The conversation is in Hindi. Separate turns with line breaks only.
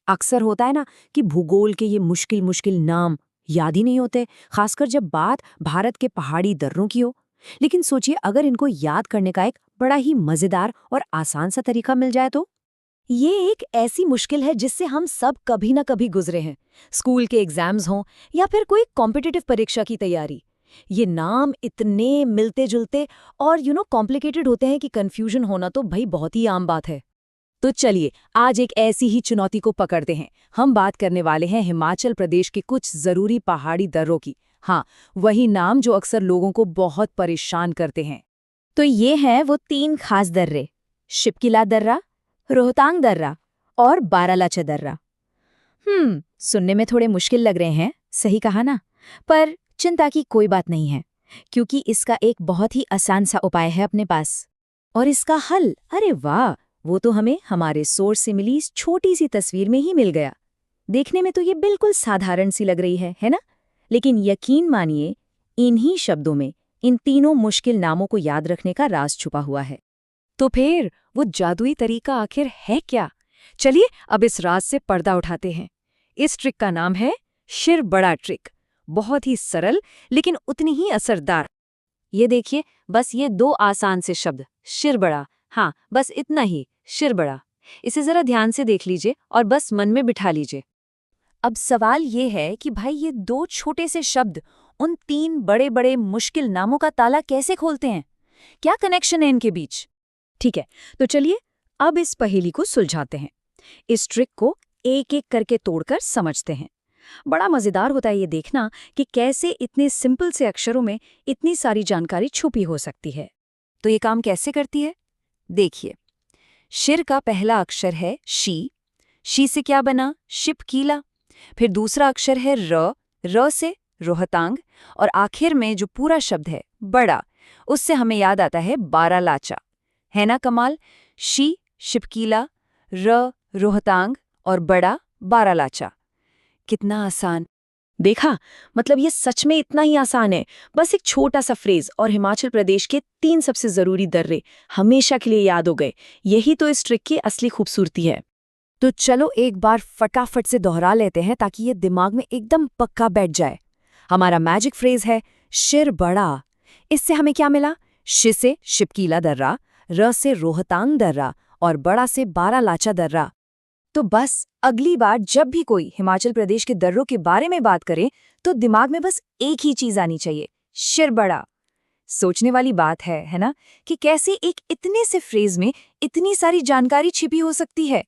अक्सर होता है ना कि भूगोल के ये मुश्किल मुश्किल नाम याद ही नहीं होते, खासकर जब बात भारत के पहाड़ी दर्रों की हो। लेकिन सोचिए, अगर इनको याद करने का एक बड़ा ही मजेदार और आसान सा तरीका मिल जाए तो।
ये एक ऐसी मुश्किल है जिससे हम सब कभी ना कभी गुजरे हैं। स्कूल के एग्जाम्स हों या फिर कोई कॉम्पिटिटिव परीक्षा की तैयारी। ये नाम इतने मिलते जुलते और कॉम्प्लिकेटेड होते हैं कि कंफ्यूजन होना तो भाई बहुत ही आम बात है। तो चलिए आज एक ऐसी ही चुनौती को पकड़ते हैं। हम बात करने वाले हैं हिमाचल प्रदेश के कुछ जरूरी पहाड़ी दर्रों की। हाँ, वही नाम जो अक्सर लोगों को बहुत परेशान करते हैं।
तो ये हैं वो 3 खास दर्रे, शिपकिला दर्रा, रोहतांग दर्रा और बारालाचा दर्रा। सुनने में थोड़े मुश्किल लग रहे हैं, सही कहा ना? पर चिंता की कोई बात नहीं है, क्योंकि इसका एक बहुत ही आसान सा उपाय है अपने पास। और इसका हल, अरे वाह, वो तो हमें हमारे सोर्स से मिली इस छोटी सी तस्वीर में ही मिल गया। देखने में तो ये बिल्कुल साधारण सी लग रही है ना? लेकिन यकीन मानिए, इन्हीं शब्दों में इन तीनों मुश्किल नामों को याद रखने का राज छुपा हुआ है।
तो फिर वो जादुई तरीका आखिर है क्या? चलिए अब इस राज से पर्दा उठाते हैं। इस ट्रिक का नाम है शिरबड़ा ट्रिक। बहुत ही सरल लेकिन उतनी ही असरदार।
ये देखिए, बस ये 2 आसान से शब्द, शिरबड़ा। हाँ, बस इतना ही, शिरबड़ा। इसे जरा ध्यान से देख लीजिए और बस मन में बिठा लीजिए।
अब सवाल ये है कि भाई ये 2 छोटे से शब्द उन 3 बड़े बड़े मुश्किल नामों का ताला कैसे खोलते हैं? क्या कनेक्शन है इनके बीच? ठीक है, तो चलिए अब इस पहेली को सुलझाते हैं। इस ट्रिक को एक एक करके तोड़कर समझते हैं। बड़ा मजेदार होता है ये देखना कि कैसे इतने सिंपल से अक्षरों में इतनी सारी जानकारी छुपी हो सकती है। तो ये काम कैसे करती है? देखिए, शिर का पहला अक्षर है शी। शी से क्या बना? शिपकीला। फिर दूसरा अक्षर है र। र से रोहतांग। और आखिर में जो पूरा शब्द है बड़ा, उससे हमें याद आता है बारालाचा। है ना कमाल? शी, शिपकीला, र, रोहतांग और बड़ा, बारालाचा। कितना आसान! देखा, मतलब ये सच में इतना ही आसान है। बस एक छोटा सा फ्रेज और हिमाचल प्रदेश के 3 सबसे जरूरी दर्रे हमेशा के लिए याद हो गए। यही तो इस ट्रिक की असली खूबसूरती है। तो चलो एक बार फटाफट से दोहरा लेते हैं ताकि ये दिमाग में एकदम पक्का बैठ जाए। हमारा मैजिक फ्रेज है शिर बड़ा। इससे हमें क्या मिला? शि से शिपकीला दर्रा, र से रोहतांग दर्रा और बड़ा से बारालाचा दर्रा। तो बस अगली बार जब भी कोई हिमाचल प्रदेश के दर्रों के बारे में बात करे तो दिमाग में बस एक ही चीज आनी चाहिए, शिरबड़ा। सोचने वाली बात है ना, कि कैसे एक इतने से फ्रेज में इतनी सारी जानकारी छिपी हो सकती है।